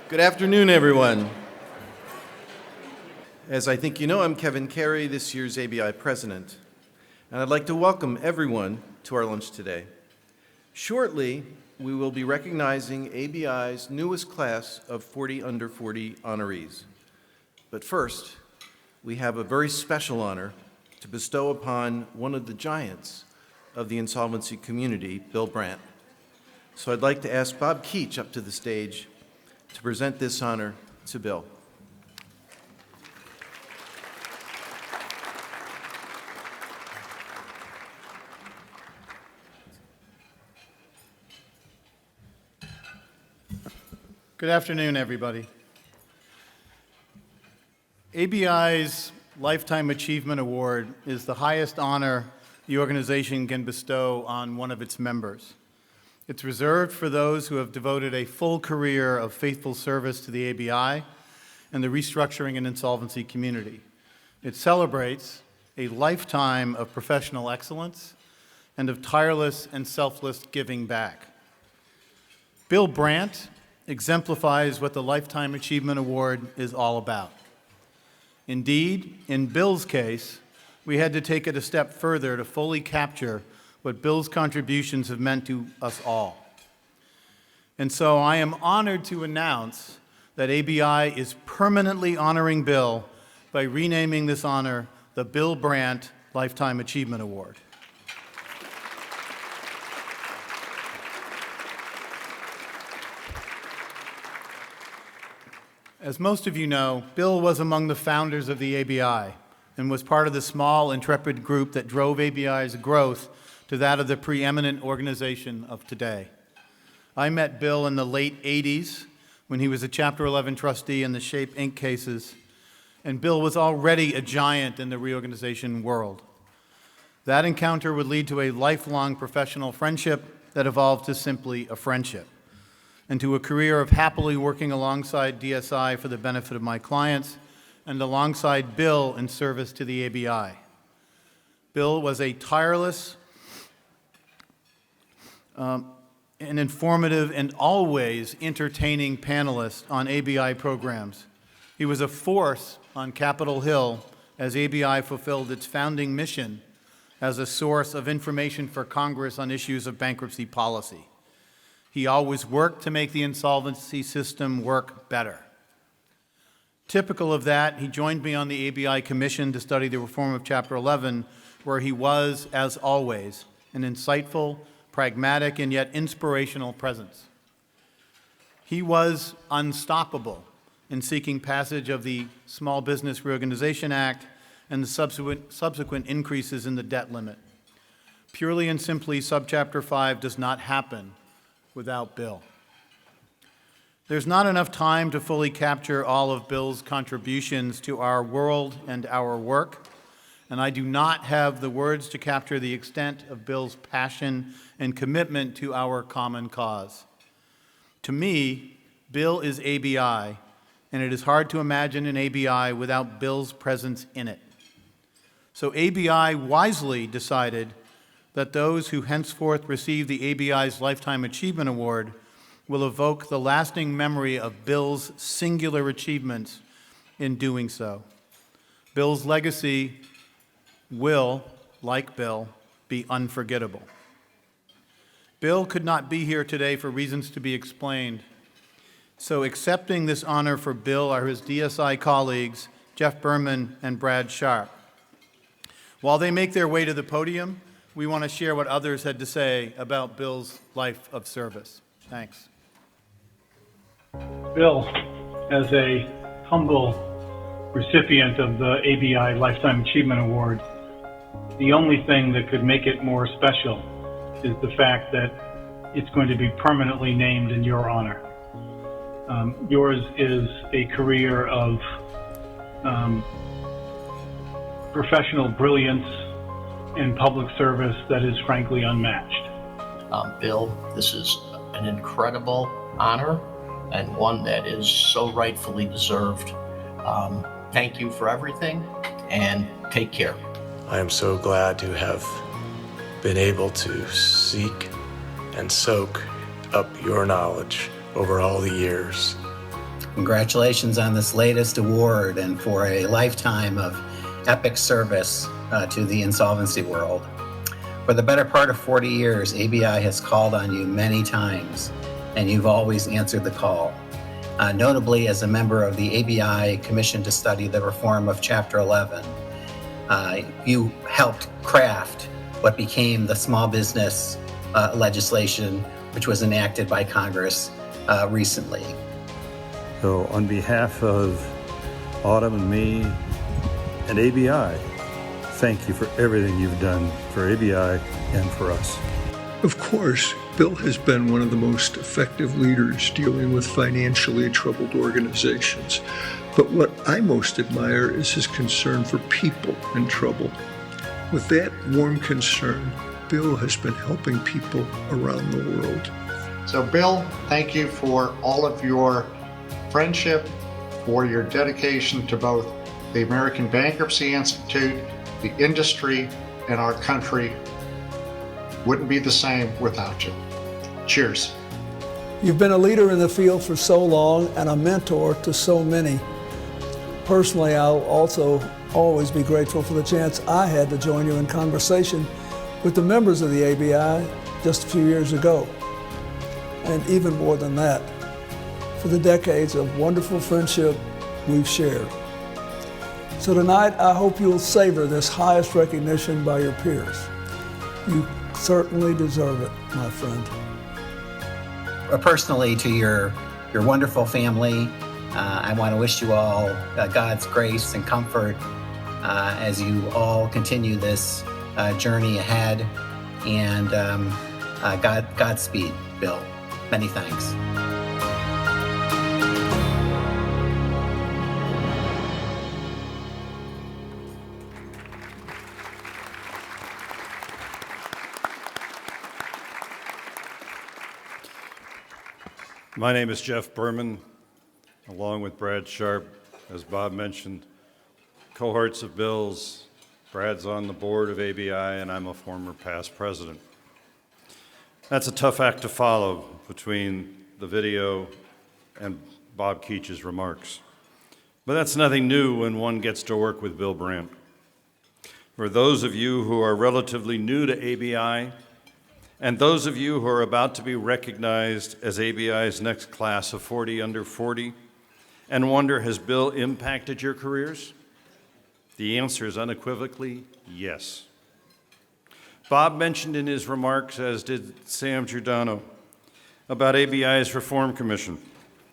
Good afternoon, everyone. As I think you know, I'm Kevin Carey, this year's ABI president, and I'd like to welcome everyone to our lunch today. Shortly, we will be recognizing ABI's newest class of 40 under 40 honorees. But first, we have a very special honor to bestow upon one of the giants of the insolvency community, Bill Brandt. So I'd like to ask Bob Keach up to the stage to present this honor to Bill. Good afternoon, everybody. ABI's Lifetime Achievement Award is the highest honor the organization can bestow on one of its members. It's reserved for those who have devoted a full career of faithful service to the ABI and the restructuring and insolvency community. It celebrates a lifetime of professional excellence and of tireless and selfless giving back. Bill Brandt exemplifies what the Lifetime Achievement Award is all about. Indeed, in Bill's case, we had to take it a step further to fully capture what Bill's contributions have meant to us all. And so I am honored to announce that ABI is permanently honoring Bill by renaming this honor the Bill Brandt Lifetime Achievement Award. As most of you know, Bill was among the founders of the ABI and was part of the small, intrepid group that drove ABI's growth to that of the preeminent organization of today. I met Bill in the late 80s when he was a Chapter 11 trustee in the Shape Inc. cases, and Bill was already a giant in the reorganization world. That encounter would lead to a lifelong professional friendship that evolved to simply a friendship, and to a career of happily working alongside DSI for the benefit of my clients and alongside Bill in service to the ABI. Bill was a tireless and informative and always entertaining panelist on ABI programs. He was a force on Capitol Hill as ABI fulfilled its founding mission as a source of information for Congress on issues of bankruptcy policy. He always worked to make the insolvency system work better. Typical of that, he joined me on the ABI Commission to study the reform of Chapter 11, where he was, as always, an insightful, pragmatic, and yet inspirational presence. He was unstoppable in seeking passage of the Small Business Reorganization Act and the subsequent increases in the debt limit. Purely and simply, Subchapter 5 does not happen without Bill. There's not enough time to fully capture all of Bill's contributions to our world and our work, and I do not have the words to capture the extent of Bill's passion and commitment to our common cause. To me, Bill is ABI, and it is hard to imagine an ABI without Bill's presence in it. So ABI wisely decided that those who henceforth receive the ABI's Lifetime Achievement Award will evoke the lasting memory of Bill's singular achievements in doing so. Bill's legacy will, like Bill, be unforgettable. Bill could not be here today for reasons to be explained, so accepting this honor for Bill are his DSI colleagues, Jeff Berman and Brad Sharp. While they make their way to the podium, we want to share what others had to say about Bill's life of service. Thanks. Bill, as a humble recipient of the ABI Lifetime Achievement Award, the only thing that could make it more special is the fact that it's going to be permanently named in your honor. Yours is a career of professional brilliance and public service that is frankly unmatched. Bill, this is an incredible honor and one that is so rightfully deserved. Thank you for everything and take care. I am so glad to have been able to seek and soak up your knowledge over all the years. Congratulations on this latest award and for a lifetime of epic service to the insolvency world. For the better part of 40 years, ABI has called on you many times, and you've always answered the call. Notably, as a member of the ABI Commission to Study the Reform of Chapter 11, you helped craft what became the small business legislation, which was enacted by Congress recently. So on behalf of Autumn and me and ABI, thank you for everything you've done for ABI and for us. Of course, Bill has been one of the most effective leaders dealing with financially troubled organizations. But what I most admire is his concern for people in trouble. With that warm concern, Bill has been helping people around the world. So Bill, thank you for all of your friendship, for your dedication to both the American Bankruptcy Institute, the industry, and our country. Wouldn't be the same without you. Cheers. You've been a leader in the field for so long and a mentor to so many. Personally, I'll also always be grateful for the chance I had to join you in conversation with the members of the ABI just a few years ago. And even more than that, for the decades of wonderful friendship we've shared. So tonight, I hope you'll savor this highest recognition by your peers. You certainly deserve it, my friend. Personally, to your wonderful family, I want to wish you all God's grace and comfort as you all continue this journey ahead. And Godspeed, Bill. Many thanks. My name is Jeff Berman, along with Brad Sharp, as Bob mentioned, cohorts of Bill's. Brad's on the board of ABI, and I'm a former past president. That's a tough act to follow between the video and Bob Keach's remarks. But that's nothing new when one gets to work with Bill Brandt. For those of you who are relatively new to ABI, and those of you who are about to be recognized as ABI's next class of 40 under 40 and wonder, has Bill impacted your careers? The answer is unequivocally yes. Bob mentioned in his remarks, as did Sam Giordano, about ABI's Reform Commission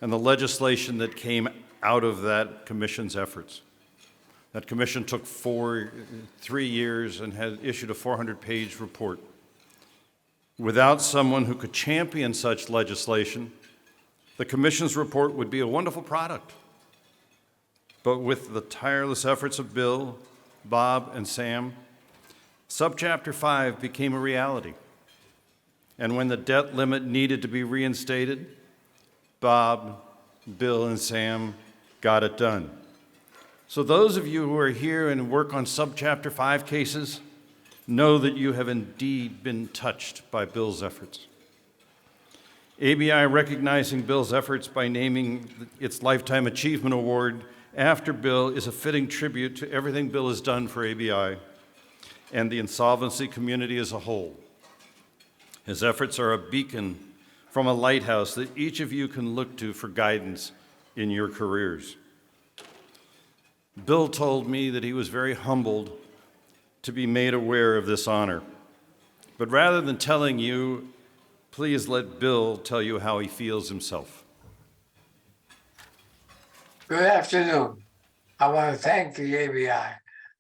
and the legislation that came out of that commission's efforts. That commission took 3 years and had issued a 400-page report. Without someone who could champion such legislation, the Commission's report would be a wonderful product. But with the tireless efforts of Bill, Bob, and Sam, Subchapter 5 became a reality. And when the debt limit needed to be reinstated, Bob, Bill, and Sam got it done. So those of you who are here and work on Subchapter 5 cases, know that you have indeed been touched by Bill's efforts. ABI recognizing Bill's efforts by naming its Lifetime Achievement Award after Bill is a fitting tribute to everything Bill has done for ABI and the insolvency community as a whole. His efforts are a beacon from a lighthouse that each of you can look to for guidance in your careers. Bill told me that he was very humbled to be made aware of this honor. But rather than telling you, please let Bill tell you how he feels himself. Good afternoon. I want to thank the ABI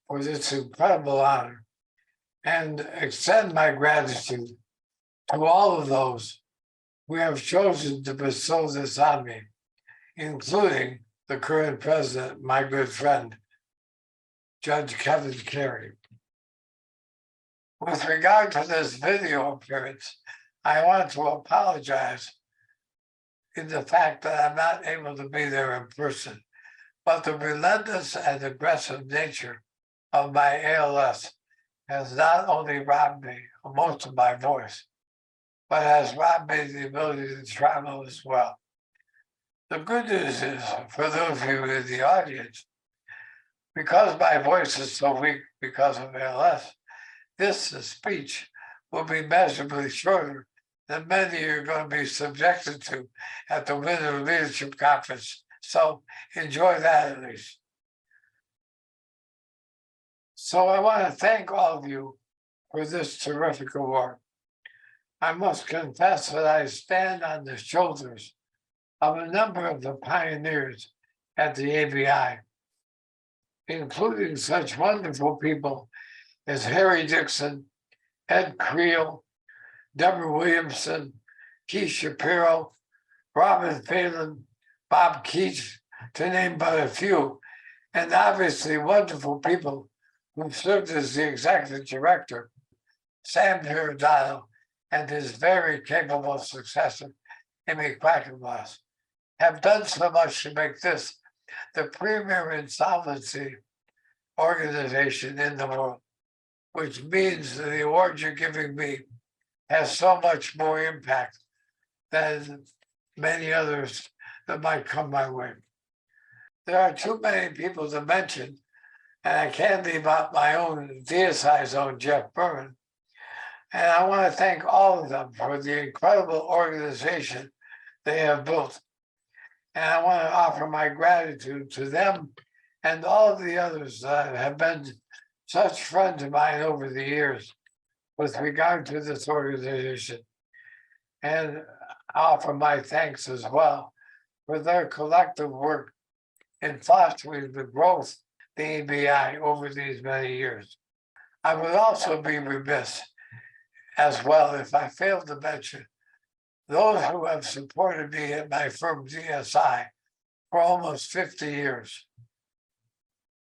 for this incredible honor and extend my gratitude to all of those who have chosen to bestow this on me, including the current president, my good friend, Judge Kevin Carey. With regard to this video appearance, I want to apologize in the fact that I'm not able to be there in person, but the relentless and aggressive nature of my ALS has not only robbed me of most of my voice, but has robbed me the ability to travel as well. The good news is, for those of you in the audience, because my voice is so weak because of ALS, this speech will be measurably shorter than many are going to be subjected to at the Winter Leadership Conference. So enjoy that at least. So I want to thank all of you for this terrific award. I must confess that I stand on the shoulders of a number of the pioneers at the ABI, including such wonderful people as Harry Dixon, Ed Creel, Deborah Williamson, Keith Shapiro, Robin Phelan, Bob Keach, to name but a few, and obviously wonderful people who served as the executive director, Sam Giordano, and his very capable successor, Amy Quackenbos, have done so much to make this the premier insolvency organization in the world, which means that the award you're giving me has so much more impact than many others that might come my way. There are too many people to mention, and I can't leave out my own DSI's own Jeff Berman. And I want to thank all of them for the incredible organization they have built. And I want to offer my gratitude to them and all of the others that have been such friends of mine over the years with regard to this organization. And I offer my thanks as well for their collective work in fostering the growth of the ABI over these many years. I would also be remiss as well if I failed to mention those who have supported me at my firm DSI for almost 50 years.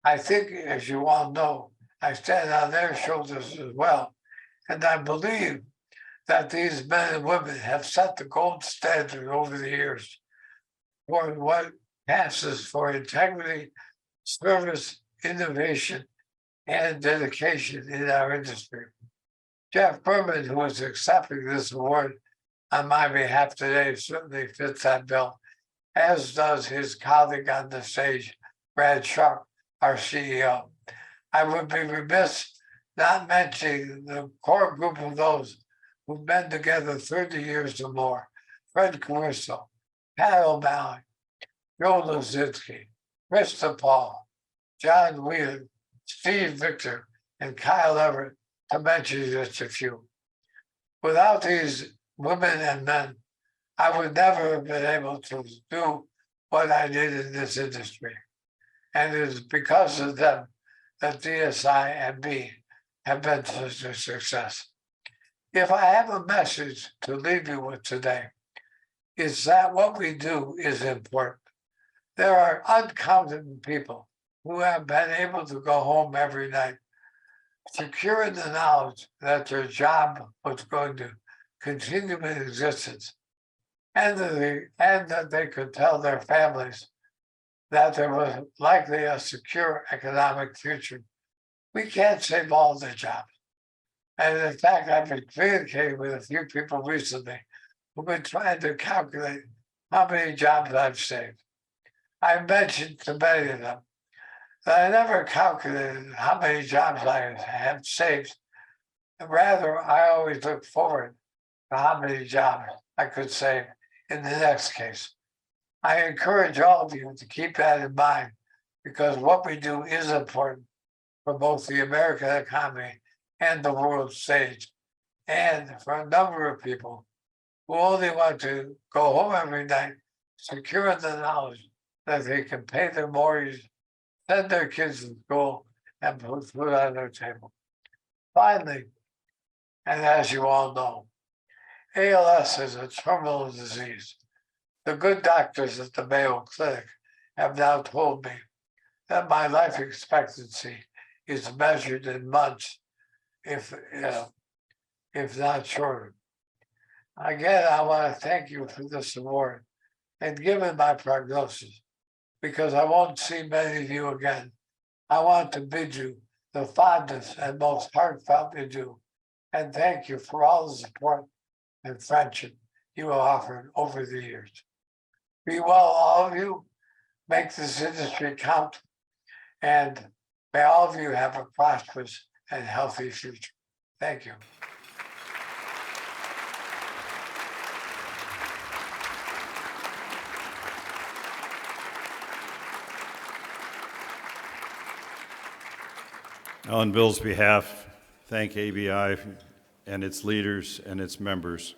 I think, as you all know, I stand on their shoulders as well. And I believe that these men and women have set the gold standard over the years for what passes for integrity, service, innovation, and dedication in our industry. Jeff Berman, who is accepting this award on my behalf today, certainly fits that bill, as does his colleague on the stage, Brad Sharp, our CEO. I would be remiss not mentioning the core group of those who've been together 30 years or more: Fred Caruso, Pat O'Malley, Joe Lozinski, Krista Paul, John Wheeler, Steve Victor, and Kyle Everett, to mention just a few. Without these women and men, I would never have been able to do what I did in this industry. And it is because of them that DSI and me have been such a success. If I have a message to leave you with today, it's that what we do is important. There are uncounted people who have been able to go home every night secure in the knowledge that their job was going to continue in existence, and that they could tell their families that there was likely a secure economic future. We can't save all the jobs. And in fact, I've been communicating with a few people recently who've been trying to calculate how many jobs I've saved. I mentioned to many of them that I never calculated how many jobs I have saved. Rather, I always look forward to how many jobs I could save in the next case. I encourage all of you to keep that in mind, because what we do is important for both the American economy and the world stage, and for a number of people who only want to go home every night secure in the knowledge that they can pay their mortgage, send their kids to school, and put food on their table. Finally, and as you all know, ALS is a terminal disease. The good doctors at the Mayo Clinic have now told me that my life expectancy is measured in months, if not shorter. Again, I want to thank you for this award, and given my prognosis, because I won't see many of you again, I want to bid you the fondest and most heartfelt adieu, and thank you for all the support and friendship you have offered over the years. Be well, all of you. Make this industry count. And may all of you have a prosperous and healthy future. Thank you. On Bill's behalf, thank ABI and its leaders and its members